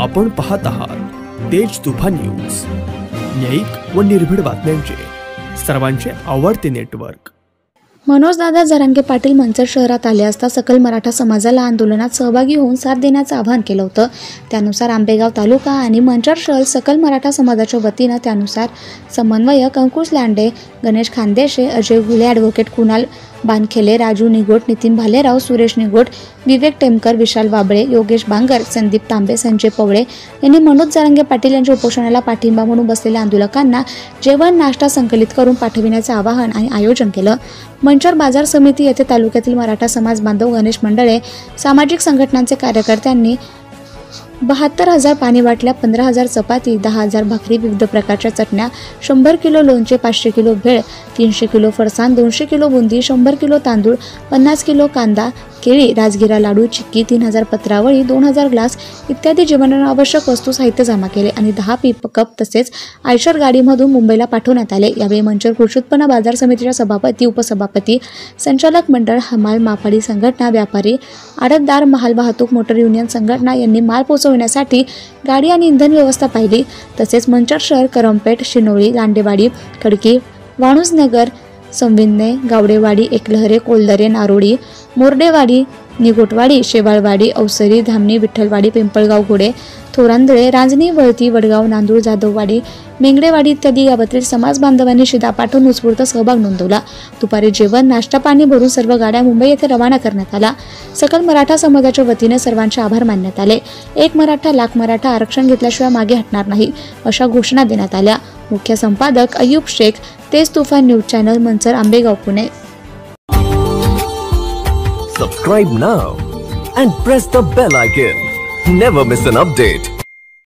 आपण पाहत आहात तेज तुफान न्यूज, न्यायिक व निर्भीड बातम्यांचे सर्वांचे आवडते नेटवर्क। मनोजदादा जरांगे पाटील मंचर शहरात आले असता सकल मराठा समाजाला आंदोलनात सहभागी होऊन साथ देण्याचं आवाहन केलं होतं। त्यानुसार आंबेगाव तालुका आणि मंचर शहर सकल मराठा समाजाच्या वतीनं त्यानुसार समन्वयक अंकुश लांडे, गणेश खानदेशे, अजय घुले, ॲडव्होकेट कुणाल बानखेले, राजू निगोट, नितीन भालेराव, सुरेश निगोट, विवेक टेमकर, विशाल वाबळे, योगेश बांगर, संदीप तांबे, संजय पवळे यांनी मनोज जरांगे पाटील यांच्या उपोषणाला पाठिंबा म्हणून बसलेल्या आंदोलकांना जेवण नाश्ता संकलित करून पाठविण्याचं आवाहन आणि आयोजन केलं। मंचर बाजार समिती येथे तालुक्यातील मराठा समाज बांधव, गणेश मंडळे, सामाजिक संघटनांचे कार्यकर्त्यांनी 72,000 पाणी बाटल्या, 15,000 चपाती, 10,000 भाकरी, विविध प्रकारच्या चटण्या, 100 किलो लोणचे, 500 किलो भेळ, 300 किलो फरसाण, 200 किलो बुंदी, 100 किलो तांदूळ, 50 किलो कांदा, केळी, राजगिरा लाडू, चिक्की, 3,000 पत्रावळी, 2,000 ग्लास इत्यादी जीवनावश्यक वस्तू साहित्य जमा केले आणि 10 पिकअप तसेच आयशर गाडीमधून मुंबईला पाठवण्यात आले। यावेळी मंचर कृषी उत्पन्न बाजार समितीच्या सभापती, उपसभापती, संचालक मंडळ, हमाल, मापाडी संघटना, व्यापारी, आडतदार, महाल वाहतूक, मोटर युनियन संघटना यांनी माल पोहोचवण्यासाठी गाडी आणि इंधन व्यवस्था पाहिली। तसेच मंचर शहर, करमपेठ, शिनोळी, लांडेवाडी, खडकी, वाणूजनगर, संविन्ने, गावडेवाडी, एकलहरे, कोलदरे, नारोडी, मोरडेवाडी, निगोटवाडी, शेवाळवाडी, अवसरी, धामणी, विठ्ठलवाडी, पिंपळगाव, घोडे, थोरांदळे, रांजणी, वळती, वडगाव, नांदूर, जाधववाडी, मेंगडेवाडी इत्यादी गावातील समाज बांधवांनी शिदा पाठवून उत्स्फूर्त सहभाग नोंदवला। दुपारी जेवण, नाश्ता, पाणी भरून सर्व गाड्या मुंबई येथे रवाना करण्यात आला। सकल मराठा समाजाच्या वतीने सर्वांचे आभार मानण्यात आले। एक मराठा लाख मराठा आरक्षण घेतल्याशिवाय मागे हटणार नाही अशा घोषणा देण्यात आल्या। मुख्य संपादक अय्यूब शेख, तेज तुफान news channel, Manchar, Ambegaon, Pune. Subscribe now and press the bell icon. Never miss an update.